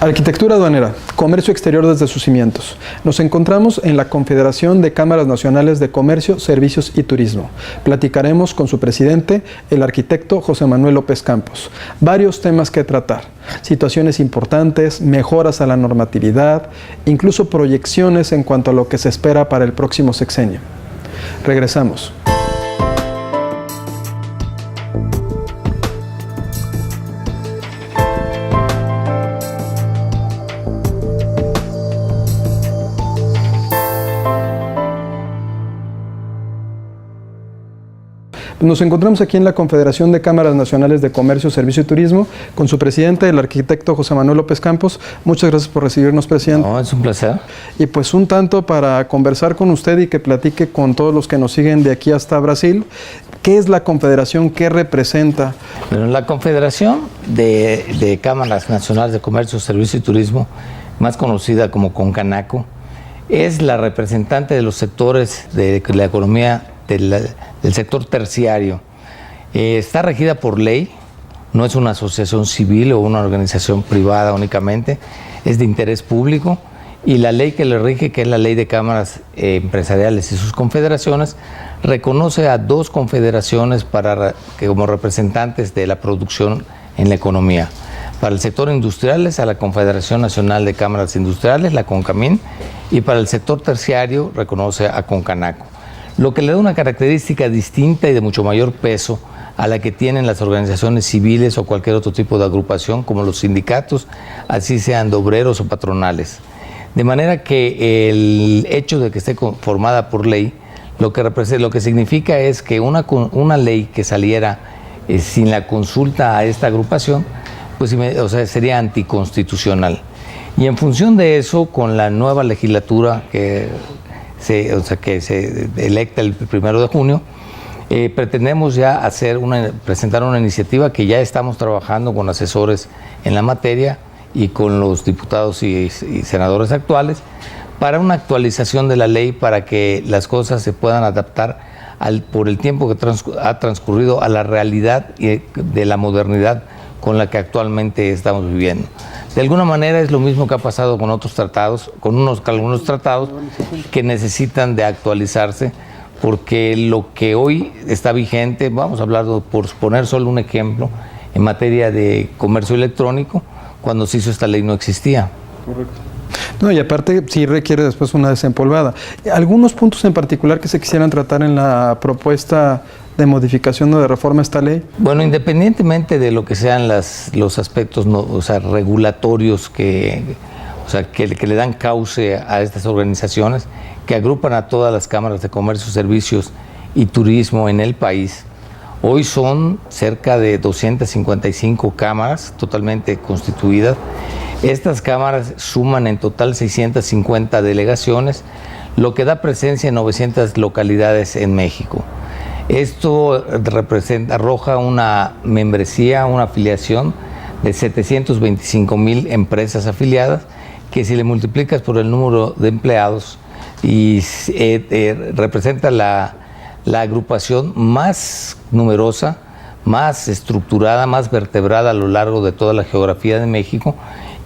Arquitectura aduanera, comercio exterior desde sus cimientos. Nos encontramos en la Confederación de Cámaras Nacionales de Comercio, Servicios y Turismo. Platicaremos con su presidente, el arquitecto José Manuel López Campos. Varios temas que tratar, situaciones importantes, mejoras a la normatividad, incluso proyecciones en cuanto a lo que se espera para el próximo sexenio. Regresamos. Nos encontramos aquí en la Confederación de Cámaras Nacionales de Comercio, Servicio y Turismo con su presidente, el arquitecto José Manuel López Campos. Muchas gracias por recibirnos, presidente. No, es un placer. Y pues un tanto para conversar con usted y que platique con todos los que nos siguen de aquí hasta Brasil. ¿Qué es la Confederación? ¿Qué representa? Bueno, la Confederación de Cámaras Nacionales de Comercio, Servicio y Turismo, más conocida como CONCANACO, es la representante de los sectores de la economía del sector terciario. Está regida por ley, no es una asociación civil o una organización privada únicamente, es de interés público, y la ley que le rige, que es la Ley de Cámaras Empresariales y sus confederaciones, reconoce a dos confederaciones como representantes de la producción en la economía. Para el sector industrial es a la Confederación Nacional de Cámaras Industriales, la CONCAMIN, y para el sector terciario reconoce a CONCANACO. Lo que le da una característica distinta y de mucho mayor peso a la que tienen las organizaciones civiles o cualquier otro tipo de agrupación, como los sindicatos, así sean de obreros o patronales. De manera que el hecho de que esté formada por ley, lo que significa es que una ley que saliera sin la consulta a esta agrupación, pues sería anticonstitucional. Y en función de eso, con la nueva legislatura que se electa el 1 de junio, pretendemos ya presentar una iniciativa que ya estamos trabajando con asesores en la materia y con los diputados y senadores actuales para una actualización de la ley para que las cosas se puedan adaptar por el tiempo que ha transcurrido a la realidad de la modernidad con la que actualmente estamos viviendo. De alguna manera es lo mismo que ha pasado con otros tratados, con algunos tratados que necesitan de actualizarse, porque lo que hoy está vigente, vamos a hablar, por poner solo un ejemplo, en materia de comercio electrónico, cuando se hizo esta ley no existía. Correcto. No, y aparte sí requiere después una desempolvada. ¿Algunos puntos en particular que se quisieran tratar en la propuesta de modificación o de reforma a esta ley? Bueno, independientemente de lo que sean los aspectos regulatorios que le dan cauce a estas organizaciones, que agrupan a todas las cámaras de comercio, servicios y turismo en el país, hoy son cerca de 255 cámaras totalmente constituidas. Estas cámaras suman en total 650 delegaciones, lo que da presencia en 900 localidades en México. Esto arroja una membresía, una afiliación de 725,000 empresas afiliadas, que si le multiplicas por el número de empleados, representa la agrupación más numerosa, más estructurada, más vertebrada a lo largo de toda la geografía de México,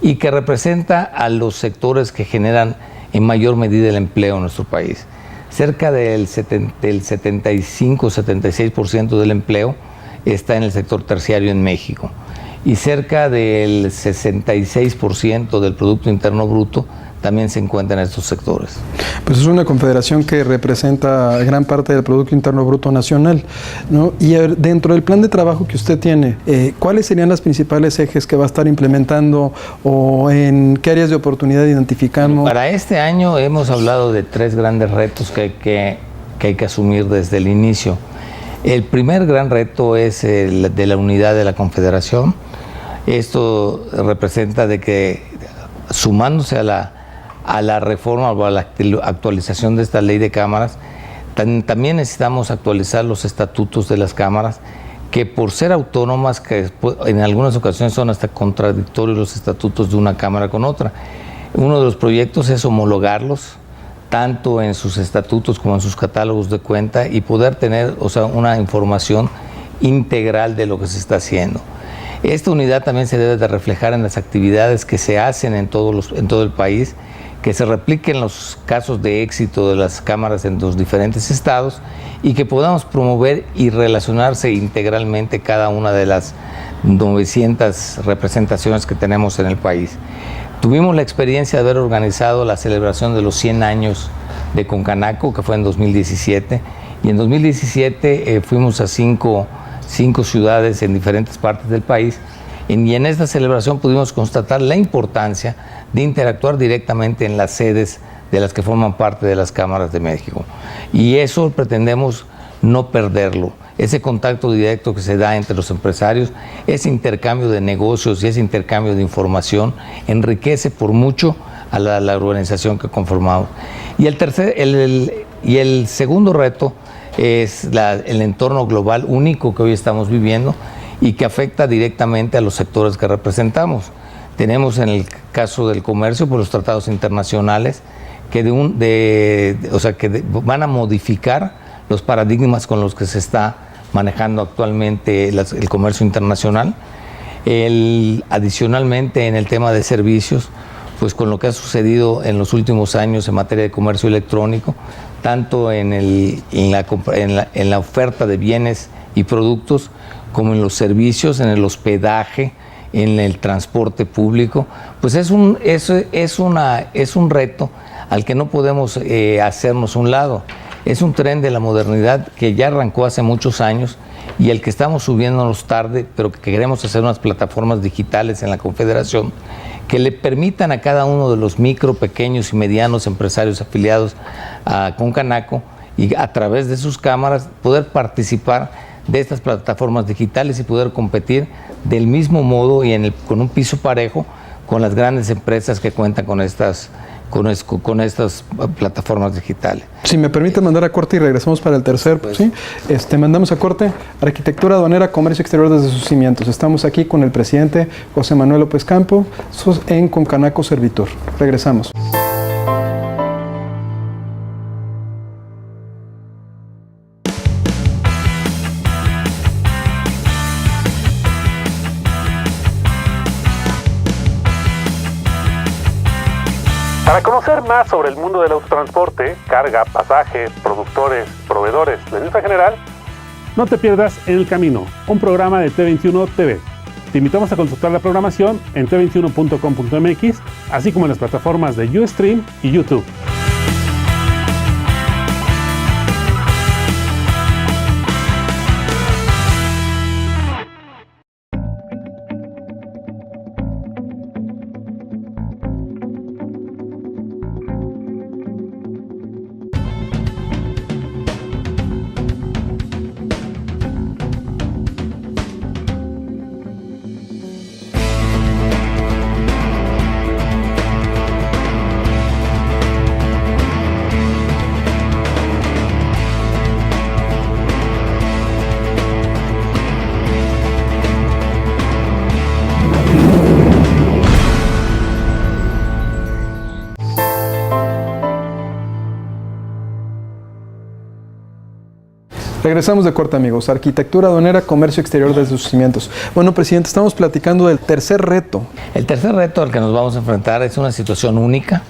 y que representa a los sectores que generan en mayor medida el empleo en nuestro país. Cerca del 75-76% del empleo está en el sector terciario en México, y cerca del 66% del Producto Interno Bruto también se encuentra en estos sectores. Pues es una confederación que representa gran parte del Producto Interno Bruto nacional, ¿no? Y dentro del plan de trabajo que usted tiene, ¿cuáles serían los principales ejes que va a estar implementando o en qué áreas de oportunidad identificamos? Para este año hemos hablado de 3 grandes retos que hay que asumir desde el inicio. El primer gran reto es el de la unidad de la Confederación. Esto representa de que, sumándose a la reforma o a la actualización de esta ley de cámaras, también necesitamos actualizar los estatutos de las cámaras, que por ser autónomas, que en algunas ocasiones son hasta contradictorios los estatutos de una cámara con otra. Uno de los proyectos es homologarlos, tanto en sus estatutos como en sus catálogos de cuenta, y poder tener una información integral de lo que se está haciendo. Esta unidad también se debe de reflejar en las actividades que se hacen en todo el país, que se repliquen los casos de éxito de las cámaras en los diferentes estados y que podamos promover y relacionarse integralmente cada una de las 900 representaciones que tenemos en el país. Tuvimos la experiencia de haber organizado la celebración de los 100 años de Concanaco, que fue en 2017, y en 2017 fuimos a cinco ciudades en diferentes partes del país, y en esta celebración pudimos constatar la importancia de interactuar directamente en las sedes de las que forman parte de las cámaras de México. Y eso pretendemos no perderlo, ese contacto directo que se da entre los empresarios, ese intercambio de negocios y ese intercambio de información enriquece por mucho a la organización que conformamos. Y el segundo reto es el entorno global único que hoy estamos viviendo y que afecta directamente a los sectores que representamos. Tenemos en el caso del comercio, por los tratados internacionales, que van a modificar los paradigmas con los que se está manejando actualmente el comercio internacional. Adicionalmente, en el tema de servicios, pues con lo que ha sucedido en los últimos años en materia de comercio electrónico, tanto en la oferta de bienes y productos, como en los servicios, en el hospedaje, en el transporte público, pues es un reto al que no podemos hacernos un lado. Es un tren de la modernidad que ya arrancó hace muchos años y el que estamos subiéndonos tarde, pero que queremos hacer unas plataformas digitales en la Confederación que le permitan a cada uno de los micro, pequeños y medianos empresarios afiliados a Concanaco y a través de sus cámaras poder participar de estas plataformas digitales y poder competir del mismo modo y con un piso parejo con las grandes empresas que cuentan con estas plataformas digitales. Si me permite mandar a corte y regresamos para el tercer, ¿sí? Mandamos a corte Arquitectura Aduanera, Comercio Exterior desde sus cimientos. Estamos aquí con el presidente José Manuel López Campo en Concanaco Servitur. Regresamos. Para conocer más sobre el mundo del autotransporte, carga, pasaje, productores, proveedores, la industria general, no te pierdas En el Camino, un programa de T21 TV. Te invitamos a consultar la programación en t21.com.mx, así como en las plataformas de Ustream y YouTube. Regresamos de corte, amigos. Arquitectura Aduanera, Comercio Exterior desde sus cimientos. Bueno, presidente, estamos platicando del tercer reto. El tercer reto al que nos vamos a enfrentar es una situación única,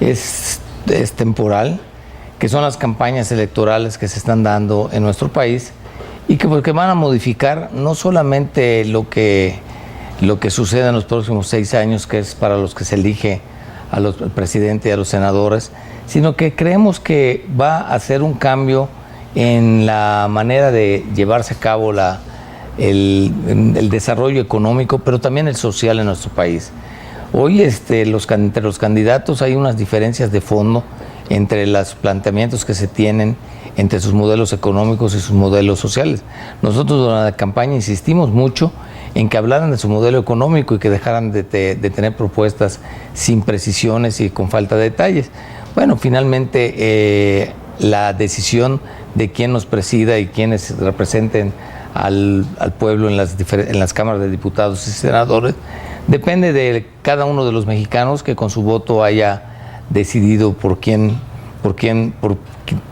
es temporal, que son las campañas electorales que se están dando en nuestro país y que van a modificar no solamente lo que suceda en los próximos 6 años, que es para los que se elige al presidente y a los senadores, sino que creemos que va a hacer un cambio en la manera de llevarse a cabo el desarrollo económico, pero también el social en nuestro país. Hoy entre los candidatos hay unas diferencias de fondo entre los planteamientos que se tienen entre sus modelos económicos y sus modelos sociales. Nosotros durante la campaña insistimos mucho en que hablaran de su modelo económico y que dejaran de tener propuestas sin precisiones y con falta de detalles. Bueno, finalmente la decisión de quién nos presida y quiénes representen al pueblo en las cámaras de diputados y senadores depende de cada uno de los mexicanos que con su voto haya decidido por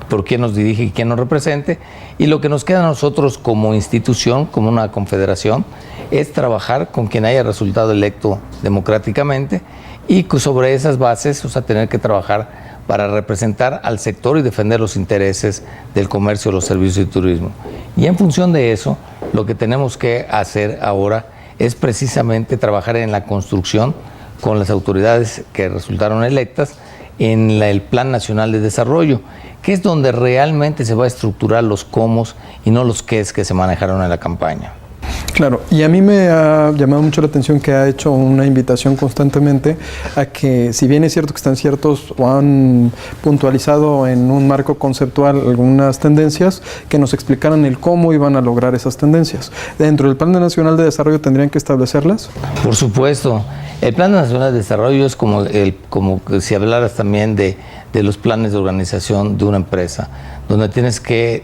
por quién nos dirige y quién nos represente. Y lo que nos queda a nosotros como institución, como una confederación, es trabajar con quien haya resultado electo democráticamente y sobre esas bases, o sea, tener que trabajar para representar al sector y defender los intereses del comercio, los servicios y turismo. Y en función de eso, lo que tenemos que hacer ahora es precisamente trabajar en la construcción con las autoridades que resultaron electas en el Plan Nacional de Desarrollo, que es donde realmente se va a estructurar los cómo y no los qués que se manejaron en la campaña. Claro, y a mí me ha llamado mucho la atención que ha hecho una invitación constantemente a que, si bien es cierto que están ciertos o han puntualizado en un marco conceptual algunas tendencias, que nos explicaran el cómo iban a lograr esas tendencias. ¿Dentro del Plan Nacional de Desarrollo tendrían que establecerlas? Por supuesto. El Plan Nacional de Desarrollo es como si hablaras también de los planes de organización de una empresa, donde tienes que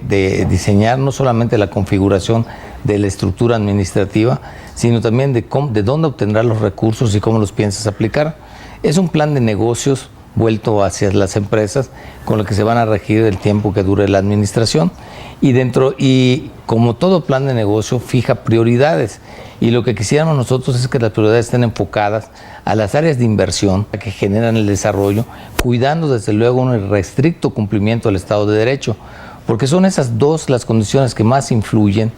diseñar no solamente la configuración de la estructura administrativa, sino también de dónde obtendrás los recursos y cómo los piensas aplicar. Es un plan de negocios vuelto hacia las empresas con lo que se van a regir el tiempo que dure la administración, y como todo plan de negocio fija prioridades, y lo que quisiéramos nosotros es que las prioridades estén enfocadas a las áreas de inversión que generan el desarrollo, cuidando desde luego un irrestricto cumplimiento del Estado de Derecho, porque son esas dos las condiciones que más influyen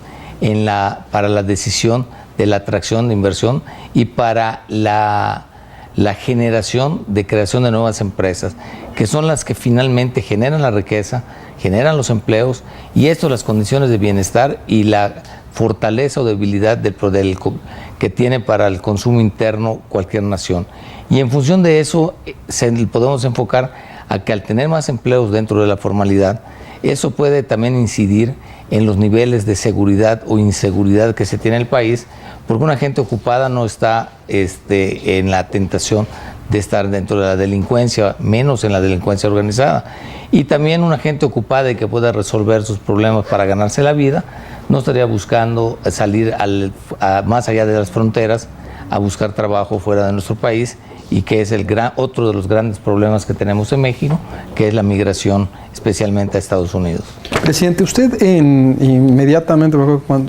para la decisión de la atracción de inversión y para la generación de creación de nuevas empresas, que son las que finalmente generan la riqueza, generan los empleos, y esto las condiciones de bienestar y la fortaleza o debilidad que tiene para el consumo interno cualquier nación. Y en función de eso podemos enfocar a que al tener más empleos dentro de la formalidad, eso puede también incidir en los niveles de seguridad o inseguridad que se tiene en el país, porque una gente ocupada no está en la tentación de estar dentro de la delincuencia, menos en la delincuencia organizada. Y también una gente ocupada y que pueda resolver sus problemas para ganarse la vida, no estaría buscando salir más allá de las fronteras a buscar trabajo fuera de nuestro país, y que es otro de los grandes problemas que tenemos en México, que es la migración, especialmente a Estados Unidos. Presidente, usted inmediatamente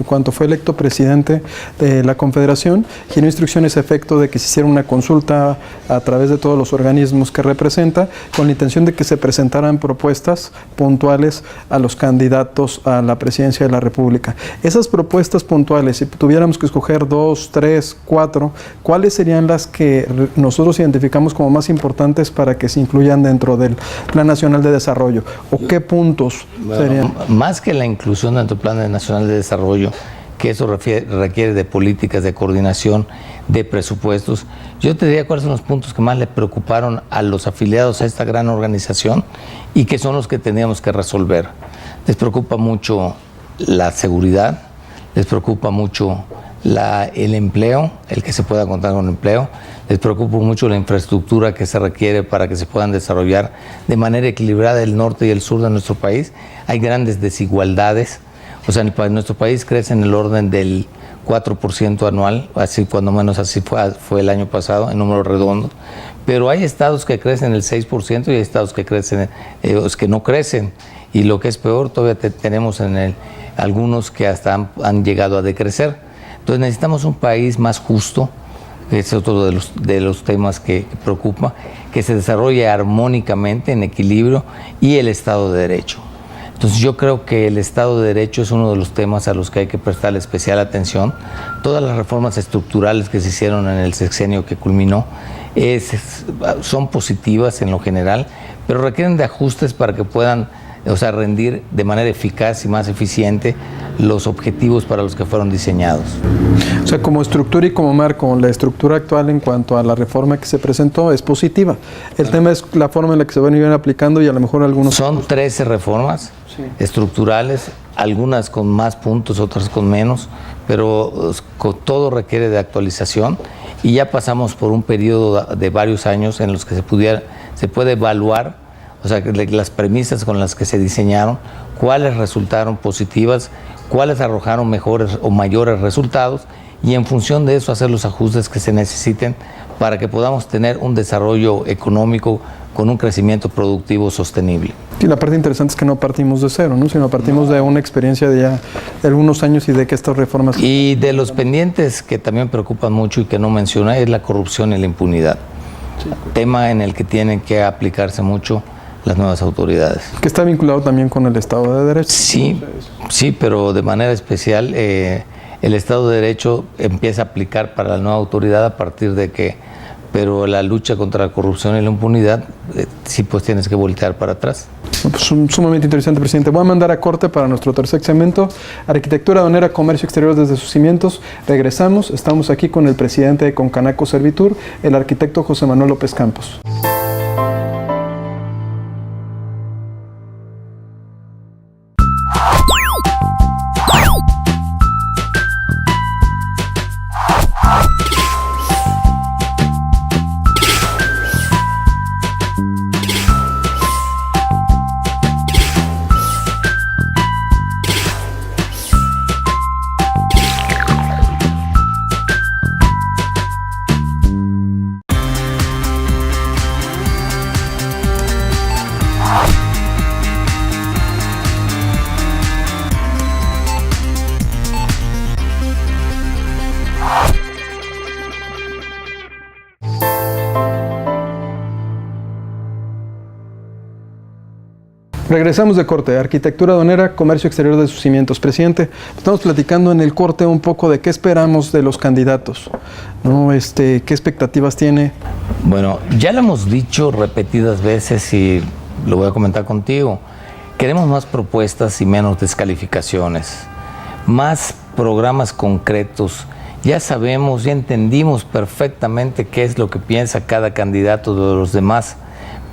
cuando fue electo presidente de la Confederación, generó instrucciones a efecto de que se hiciera una consulta a través de todos los organismos que representa, con la intención de que se presentaran propuestas puntuales a los candidatos a la presidencia de la República. Esas propuestas puntuales, si tuviéramos que escoger 2, 3, 4, ¿cuáles serían las que nosotros identificamos como más importantes para que se incluyan dentro del Plan Nacional de Desarrollo? ¿O qué puntos serían? Más que la inclusión dentro del Plan Nacional de Desarrollo, que eso requiere de políticas de coordinación, de presupuestos, yo te diría cuáles son los puntos que más le preocuparon a los afiliados a esta gran organización y que son los que teníamos que resolver. Les preocupa mucho la seguridad, les preocupa mucho el empleo, el que se pueda contar con empleo, les preocupa mucho la infraestructura que se requiere para que se puedan desarrollar de manera equilibrada el norte y el sur de nuestro país. Hay grandes desigualdades, o sea, nuestro país crece en el orden del 4% anual, así cuando menos así fue el año pasado, en números redondos, pero hay estados que crecen el 6% y hay estados que crecen, que no crecen, y lo que es peor, todavía tenemos algunos que hasta han llegado a decrecer. Entonces necesitamos un país más justo, es otro de los temas que preocupa, que se desarrolle armónicamente, en equilibrio, y el Estado de Derecho. Entonces yo creo que el Estado de Derecho es uno de los temas a los que hay que prestarle especial atención. Todas las reformas estructurales que se hicieron en el sexenio que culminó son positivas en lo general, pero requieren de ajustes para que puedan rendir de manera eficaz y más eficiente los objetivos para los que fueron diseñados. O sea, como estructura y como marco, la estructura actual en cuanto a la reforma que se presentó es positiva. El tema es la forma en la que se van a ir aplicando, y a lo mejor algunos... Son 13 reformas estructurales, algunas con más puntos, otras con menos, pero todo requiere de actualización, y ya pasamos por un periodo de varios años en los que se puede evaluar, o sea, las premisas con las que se diseñaron, cuáles resultaron positivas, cuáles arrojaron mejores o mayores resultados, y en función de eso hacer los ajustes que se necesiten para que podamos tener un desarrollo económico con un crecimiento productivo sostenible. Y la parte interesante es que no partimos de cero, ¿no? Sino partimos de una experiencia de ya de algunos años y de que estas reformas... Y de los pendientes que también preocupan mucho y que no menciona es la corrupción y la impunidad. Sí. Tema en el que tienen que aplicarse mucho las nuevas autoridades. Que está vinculado también con el Estado de Derecho. Sí, sí, pero de manera especial el Estado de Derecho empieza a aplicar para la nueva autoridad a partir de que, pero la lucha contra la corrupción y la impunidad, sí, pues tienes que voltear para atrás. Pues sumamente interesante, presidente. Voy a mandar a corte para nuestro tercer segmento, Arquitectura Aduanera, Comercio Exterior desde sus cimientos. Regresamos, estamos aquí con el presidente de Concanaco Servitur, el arquitecto José Manuel López Campos. Regresamos de corte, Arquitectura Aduanera, Comercio Exterior de sus cimientos. Presidente, estamos platicando en el corte un poco de qué esperamos de los candidatos, ¿no? ¿Qué expectativas tiene? Bueno, ya lo hemos dicho repetidas veces y lo voy a comentar contigo. Queremos más propuestas y menos descalificaciones, más programas concretos. Ya sabemos, ya entendimos perfectamente qué es lo que piensa cada candidato de los demás,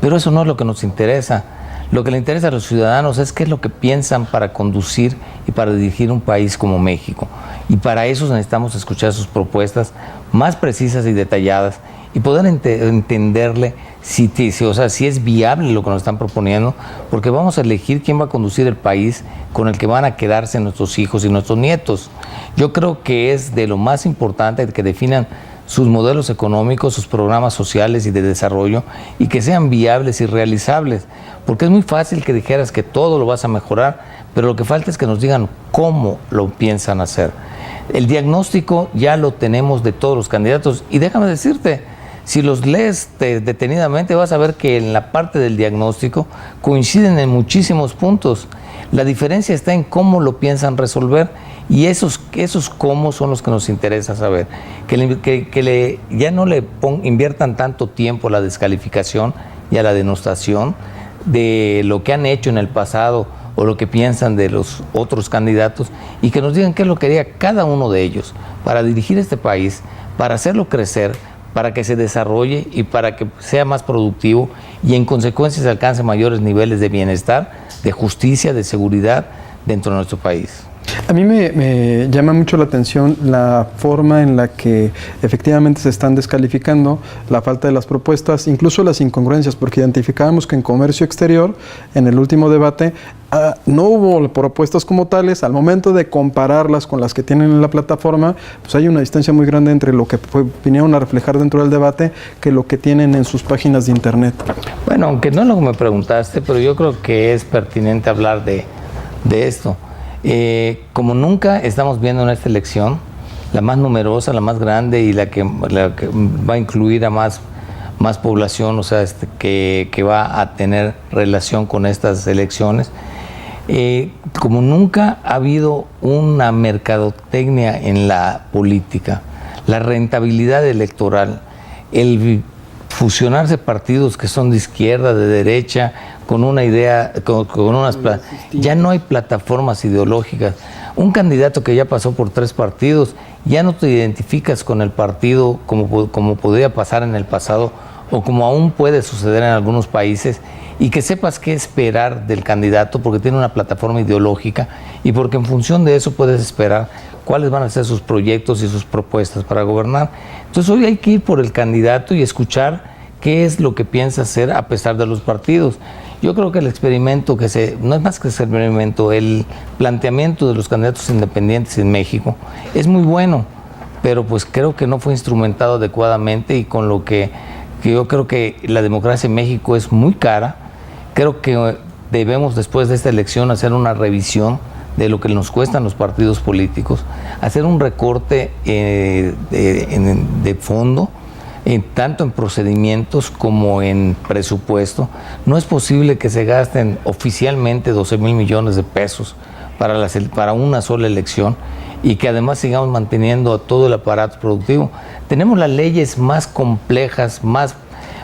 pero eso no es lo que nos interesa. Lo que le interesa a los ciudadanos es qué es lo que piensan para conducir y para dirigir un país como México. Y para eso necesitamos escuchar sus propuestas más precisas y detalladas y poder entenderle si es viable lo que nos están proponiendo, porque vamos a elegir quién va a conducir el país con el que van a quedarse nuestros hijos y nuestros nietos. Yo creo que es de lo más importante que definan sus modelos económicos, sus programas sociales y de desarrollo, y que sean viables y realizables. Porque es muy fácil que dijeras que todo lo vas a mejorar, pero lo que falta es que nos digan cómo lo piensan hacer. El diagnóstico ya lo tenemos de todos los candidatos, y déjame decirte, si los lees detenidamente vas a ver que en la parte del diagnóstico coinciden en muchísimos puntos. La diferencia está en cómo lo piensan resolver, y esos cómo son los que nos interesa saber. Ya no le inviertan tanto tiempo a la descalificación y a la denostación de lo que han hecho en el pasado o lo que piensan de los otros candidatos, y que nos digan qué es lo que haría cada uno de ellos para dirigir este país, para hacerlo crecer, para que se desarrolle y para que sea más productivo y en consecuencia se alcance mayores niveles de bienestar, de justicia, de seguridad dentro de nuestro país. A mí me llama mucho la atención la forma en la que efectivamente se están descalificando, la falta de las propuestas, incluso las incongruencias, porque identificábamos que en comercio exterior, en el último debate, no hubo propuestas como tales. Al momento de compararlas con las que tienen en la plataforma, pues hay una distancia muy grande entre lo que vinieron a reflejar dentro del debate que lo que tienen en sus páginas de internet. Bueno, aunque no es lo que me preguntaste, pero yo creo que es pertinente hablar de esto. Como nunca estamos viendo en esta elección, la más numerosa, la más grande y la que va a incluir a más población, o sea, que va a tener relación con estas elecciones. Como nunca ha habido una mercadotecnia en la política, la rentabilidad electoral, el fusionarse partidos que son de izquierda, de derecha, con una idea, ya no hay plataformas ideológicas. Un candidato que ya pasó por 3 partidos, ya no te identificas con el partido como podría pasar en el pasado o como aún puede suceder en algunos países, y que sepas qué esperar del candidato porque tiene una plataforma ideológica y porque en función de eso puedes esperar cuáles van a ser sus proyectos y sus propuestas para gobernar. Entonces hoy hay que ir por el candidato y escuchar qué es lo que piensa hacer a pesar de los partidos. Yo creo que el experimento no es más que experimento, el planteamiento de los candidatos independientes en México es muy bueno, pero pues creo que no fue instrumentado adecuadamente, y con lo que yo creo que la democracia en México es muy cara. Creo que debemos, después de esta elección, hacer una revisión de lo que nos cuestan los partidos políticos, hacer un recorte de fondo, tanto en procedimientos como en presupuesto. No es posible que se gasten oficialmente 12,000 millones de pesos para una sola elección, y que además sigamos manteniendo a todo el aparato productivo. Tenemos las leyes más complejas,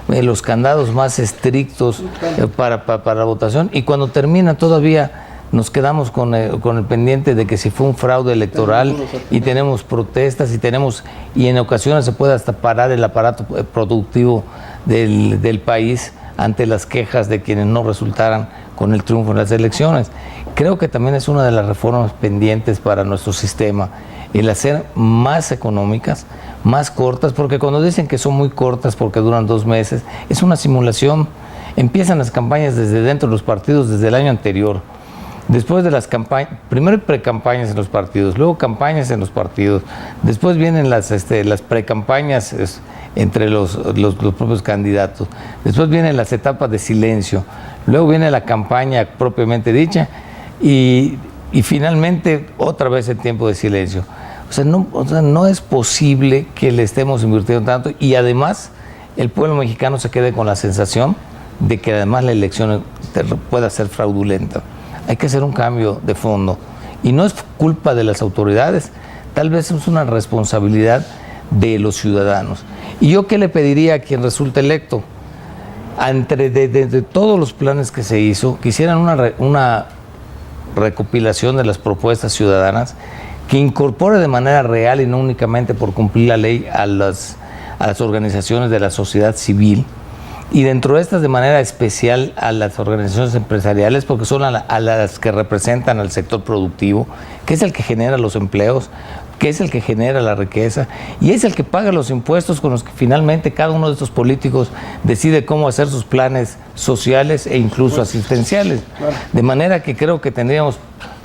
los candados más estrictos para la votación, y cuando termina todavía nos quedamos con el pendiente de que si fue un fraude electoral, y tenemos protestas, y en ocasiones se puede hasta parar el aparato productivo del país ante las quejas de quienes no resultaran con el triunfo en las elecciones. Creo que también es una de las reformas pendientes para nuestro sistema, el hacer más económicas, más cortas, porque cuando dicen que son muy cortas porque duran 2 meses, es una simulación. Empiezan las campañas desde dentro de los partidos desde el año anterior. Después de las campañas, primero precampañas en los partidos, luego campañas en los partidos, después vienen las precampañas entre los propios candidatos, después vienen las etapas de silencio, luego viene la campaña propiamente dicha, y finalmente otra vez el tiempo de silencio. O sea, no es posible que le estemos invirtiendo tanto, y además el pueblo mexicano se quede con la sensación de que además la elección pueda ser fraudulenta. Hay que hacer un cambio de fondo, y no es culpa de las autoridades, tal vez es una responsabilidad de los ciudadanos. ¿Y yo qué le pediría a quien resulte electo? De todos los planes que se hizo, que hicieran una recopilación de las propuestas ciudadanas, que incorpore de manera real y no únicamente por cumplir la ley a las organizaciones de la sociedad civil, y dentro de estas de manera especial a las organizaciones empresariales, porque son a las que representan al sector productivo, que es el que genera los empleos, que es el que genera la riqueza, y es el que paga los impuestos con los que finalmente cada uno de estos políticos decide cómo hacer sus planes sociales e incluso asistenciales. De manera que creo que tendríamos,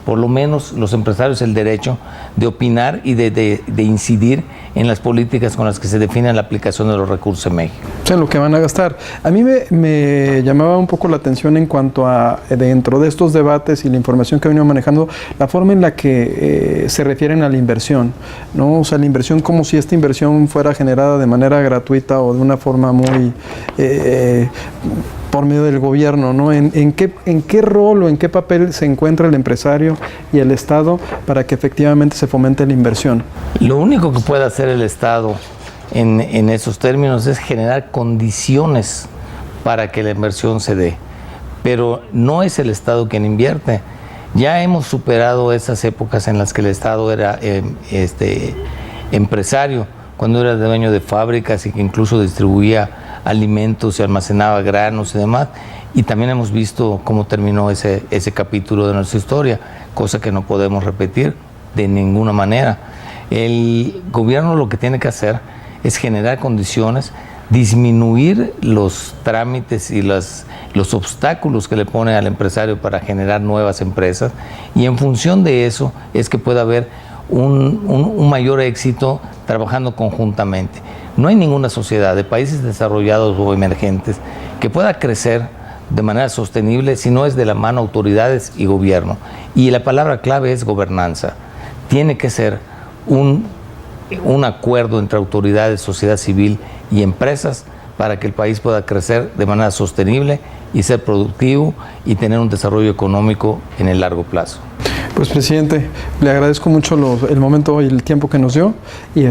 por lo menos los empresarios, el derecho de opinar y de incidir en las políticas con las que se define la aplicación de los recursos en México. O sea, en lo que van a gastar. A mí me llamaba un poco la atención en cuanto a, dentro de estos debates y la información que he venido manejando, la forma en la que se refieren a la inversión, ¿no? O sea, la inversión como si esta inversión fuera generada de manera gratuita o de una forma muy... por medio del gobierno, ¿no? ¿En qué rol o en qué papel se encuentra el empresario y el Estado para que efectivamente se fomente la inversión? Lo único que puede hacer el Estado en esos términos es generar condiciones para que la inversión se dé, pero no es el Estado quien invierte. Ya hemos superado esas épocas en las que el Estado era empresario, cuando era dueño de fábricas y que incluso distribuía alimentos y almacenaba granos y demás, y también hemos visto cómo terminó ese capítulo de nuestra historia, cosa que no podemos repetir de ninguna manera. El gobierno lo que tiene que hacer es generar condiciones, disminuir los trámites y los obstáculos que le pone al empresario para generar nuevas empresas, y en función de eso es que pueda haber un mayor éxito trabajando conjuntamente. No hay ninguna sociedad de países desarrollados o emergentes que pueda crecer de manera sostenible si no es de la mano autoridades y gobierno. Y la palabra clave es gobernanza. Tiene que ser un acuerdo entre autoridades, sociedad civil y empresas para que el país pueda crecer de manera sostenible y ser productivo y tener un desarrollo económico en el largo plazo. Pues, presidente, le agradezco mucho el momento y el tiempo que nos dio, y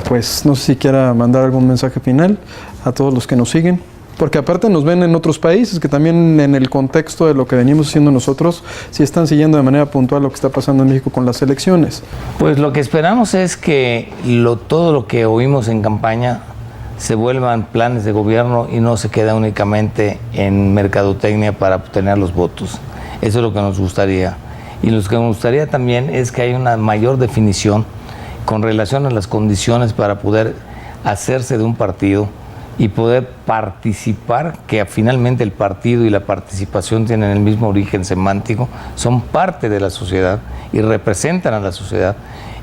pues no sé si quiera mandar algún mensaje final a todos los que nos siguen, porque aparte nos ven en otros países que también, en el contexto de lo que venimos haciendo nosotros, sí están siguiendo de manera puntual lo que está pasando en México con las elecciones. Pues lo que esperamos es que todo lo que oímos en campaña se vuelvan planes de gobierno y no se quede únicamente en mercadotecnia para obtener los votos. Eso es lo que nos gustaría. Y lo que nos gustaría también es que haya una mayor definición con relación a las condiciones para poder hacerse de un partido y poder participar, que finalmente el partido y la participación tienen el mismo origen semántico, son parte de la sociedad y representan a la sociedad,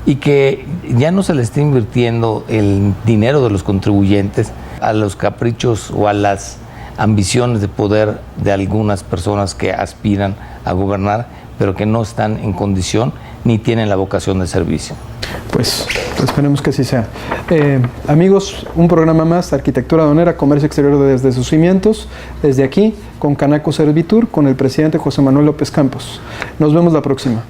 y que ya no se le está invirtiendo el dinero de los contribuyentes a los caprichos o a las ambiciones de poder de algunas personas que aspiran a gobernar, pero que no están en condición ni tienen la vocación de servicio. Pues esperemos que así sea. Amigos, un programa más, Arquitectura Aduanera, Comercio Exterior desde sus cimientos, desde aquí, con Canaco Servitur, con el presidente José Manuel López Campos. Nos vemos la próxima.